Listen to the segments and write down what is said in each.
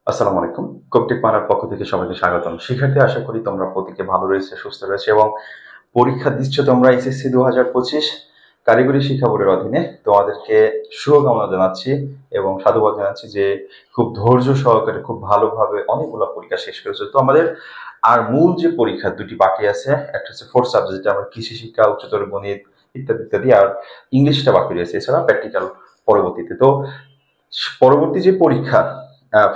আসসালামু আলাইকুম। কবটেক বাংলার পক্ষ থেকে সবাইকে স্বাগতম। শিক্ষার্থী, আশা করি তোমরা প্রত্যেকে ভালো রয়েছে, সুস্থ রয়েছে এবং পরীক্ষা দিচ্ছ তোমরা এসএসসি 2025 কারিগরি শিক্ষা বোর্ডের অধীনে। তোমাদেরকে শুভকামনা জানাচ্ছি এবং সাধুবাদ জানাচ্ছি যে খুব ধৈর্য সহকারে খুব ভালোভাবে অনেকগুলো পরীক্ষা শেষ করেছো। তো আমাদের আর মূল যে পরীক্ষা দুটি বাকি আছে, একটা হচ্ছে 4 সাবজেক্ট, আমরা কৃষি শিক্ষা, উচ্চতর গণিত ইত্যাদি ইত্যাদি, আর ইংলিশটা বাকি রয়েছে, এছাড়া প্র্যাকটিক্যাল পরবর্তীতে। তো পরবর্তী যে পরীক্ষা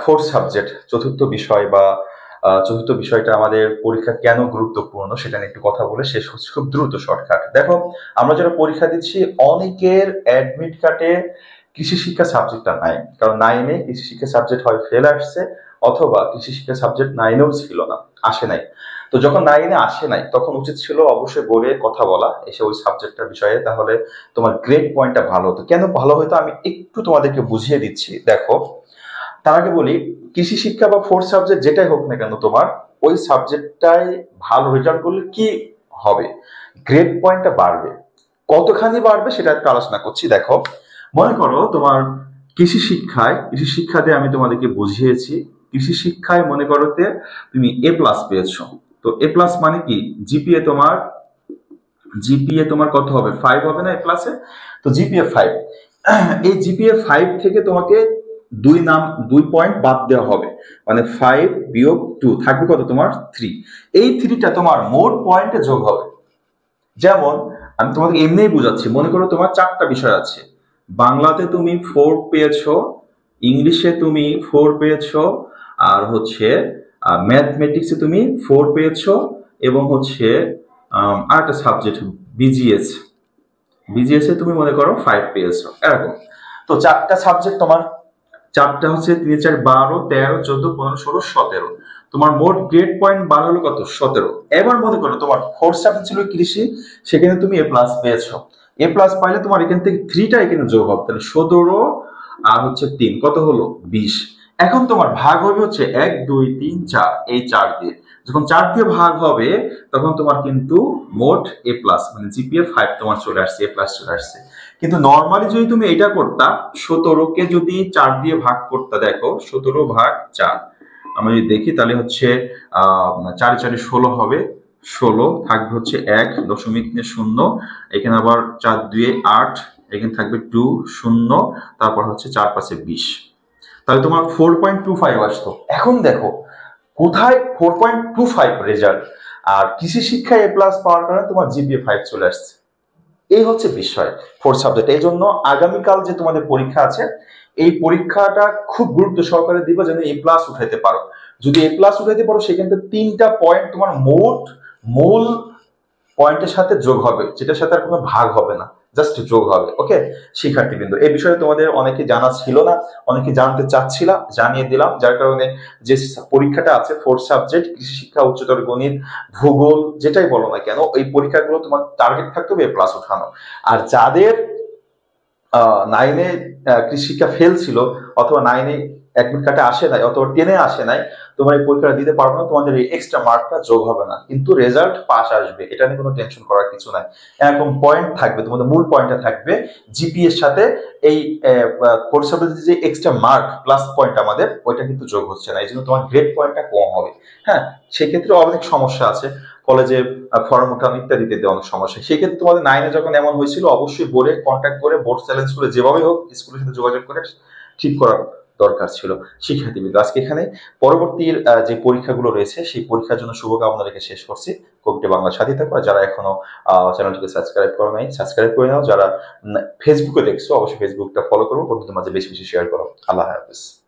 4 সাবজেক্ট, চতুর্থ বিষয় বা চতুর্থ বিষয়টা আমাদের পরীক্ষা কেন গুরুত্বপূর্ণ সেটা নিয়ে একটু কথা বলে শেষ হচ্ছে খুব দ্রুত শর্টকাট। দেখো, আমরা যারা পরীক্ষা দিচ্ছি অনেকের অ্যাডমিট কার্ডে কৃষি শিক্ষা সাবজেক্টটা নাই, কারণ 9-এ কৃষি শিক্ষা সাবজেক্ট হয় ফেল আসছে, অথবা কৃষি শিক্ষা সাবজেক্ট 9-এও ছিল না, আসে নাই। তো যখন 9-এ আসে নাই তখন উচিত ছিল অবশ্যই বোর্ডে কথা বলা এসে ওই সাবজেক্টটার বিষয়ে, তাহলে তোমার গ্রেড পয়েন্টটা ভালো হতো। কেন ভালো হতো আমি একটু তোমাদেরকে বুঝিয়ে দিচ্ছি। দেখো, তার আগে বলি, কৃষি শিক্ষা বা 4 সাবজেক্ট যেটাই হোক না কেন, তোমার ওই সাবজেক্টটাই ভালো রেজাল্ট করলে কি হবে, গ্রেড পয়েন্টটা বাড়বে। কতখানি বাড়বে সেটা একটু আলোচনা করছি। দেখো, মনে করো তোমার কৃষি শিক্ষাতে আমি তোমাদেরকে বুঝিয়েছি, কৃষি শিক্ষায় মনে করোতে তুমি A+ পেয়েছো। তো A+ মানে কি, জিপিএ তোমার কত হবে, 5 হবে না A+-এ? তো জিপিএ 5। এই জিপিএ 5 থেকে তোমাকে 2 পয়েন্ট বাদ দেওয়া হবে, মানে 5 বিয়োগ 2 থাকবে কত, তোমার 3। এই 3টা তোমার মোট পয়েন্টে যোগ হবে। যেমন আমি তোমাকে এমনিই বুঝাচ্ছি, মনে করো তোমার 4টা বিষয় আছে, বাংলাতে তুমি 4 পেয়েছো, ইংলিশে তুমি 4 পেয়েছো, আর হচ্ছে ম্যাথমেটিক্সে তুমি 4 পেয়েছো, এবং হচ্ছে আরেকটা সাবজেক্ট বিজিএস, বিজিএস এ তুমি মনে করো 5 পেয়েছো, এরকম। তো 4টা সাবজেক্ট তোমার, 4টা হচ্ছে 3 4 12 13 14 15 16 17, তোমার মোট গ্রেড পয়েন্ট বার হলো কত, 17। এবার মনে করো তোমার 4 সাবজেক্ট ছিল কৃষি, সেখানে তুমি A+ পেয়েছো। A+ পাইলে তোমার এখান থেকে 3টা এখানে যোগ হবে, তাহলে 17 আর হচ্ছে 3 কত হলো, 20। এখন তোমার ভাগ হবে হচ্ছে 1 2 3 4, এই 4 দিয়ে। যখন 4 দিয়ে ভাগ হবে তখন তোমার কিন্তু মোট A+ মানে জিপিএ 5 তোমার চলে আসছে, A+ চলে আসছে। কিন্তু নর্মালি যদি তুমি এটা করতা, 17কে যদি 4 দিয়ে ভাগ করতে, দেখো 17 ভাগ 4 আমরা যদি দেখি তাহলে হচ্ছে 4 4 16 হবে, 16 থাকবে হচ্ছে 1.0, এখানে আবার 4 2 8, এখানে থাকবে 2 0, তারপর হচ্ছে 4 5 20, তাহলে তোমার 4.25 আসতো। এখন দেখো কোথায় 4.25 রেজাল্ট, আর কৃষি শিক্ষায় A+ পাওয়ার কারণে তোমার জিপিএ 5 চলে আসছে। এই হচ্ছে বিষয় 4 সাবজেক্ট। এই জন্য আগামীকাল যে তোমাদের পরীক্ষা আছে, এই পরীক্ষাটা খুব গুরুত্ব সহকারে দিবা যেন A+ উঠাইতে পারো। যদি A+ উঠাইতে পারো, সেখান থেকে 3টা পয়েন্ট তোমার মোট মূল পয়েন্টের সাথে যোগ হবে, যেটার সাথে আর কোনো ভাগ হবে না, জাস্ট যোগ হবে। ওকে শিক্ষার্থীবৃন্দ, এই বিষয়ে তোমাদের অনেকে জানা ছিল না, অনেকে জানতে চাচ্ছিলা, জানিয়ে দিলাম। যার কারণে যে পরীক্ষাটা আছে 4 সাবজেক্ট, কৃষি শিক্ষা, উচ্চতর গণিত, ভূগোল, যেটাই বলো না কেন, ওই পরীক্ষাগুলো তোমার টার্গেট থাকতে হবে A+ উঠানো। আর যাদের 9-এ কৃষি শিক্ষা ফেল ছিল, অথবা 9-এ অ্যাডমিট কার্ডে আসে নাই, অথবা 10-এ আসে নাই, তোমার এই পরীক্ষাটা দিতে পারবে না, তোমাদের এই এক্সট্রা মার্কটা যোগ হবে না, কিন্তু রেজাল্ট পাস আসবে, এটা নিয়ে কোনো টেনশন করার কিছু নাই। এরকম পয়েন্ট থাকবে, তোমাদের মূল পয়েন্টটা থাকবে জিপি এর সাথে। এই কোর্স যে এক্সট্রা মার্ক প্লাস পয়েন্ট আমাদের, ওইটা কিন্তু যোগ হচ্ছে না, এই জন্য তোমার গ্রেড পয়েন্টটা কম হবে। হ্যাঁ, সেক্ষেত্রে অনেক সমস্যা আছে, কলেজে ফর্ম উঠানো ইত্যাদিতে অনেক সমস্যা। সেক্ষেত্রে তোমাদের 9-এ যখন এমন হয়েছিল, অবশ্যই বোর্ডে কন্ট্যাক্ট করে, বোর্ড চ্যালেঞ্জ করে, যেভাবে হোক স্কুলের সাথে যোগাযোগ করে ঠিক করার দরকার ছিল। শিক্ষার্থীবৃন্দ, আজকে এখানে পরবর্তীর যে পরীক্ষাগুলো রয়েছে সেই পরীক্ষার জন্য শুভকামনা রেখে শেষ করছি। কবিটা বাংলার সাথে থাকো, যারা এখনো চ্যানেলটিকে সাবস্ক্রাইব করো নাই সাবস্ক্রাইব করে নাও। যারা ফেসবুকে দেখছো, অবশ্যই ফেসবুকটা ফলো করো, বন্ধুদের মাঝে বেশি বেশি শেয়ার করো। আল্লাহ হাফেজ।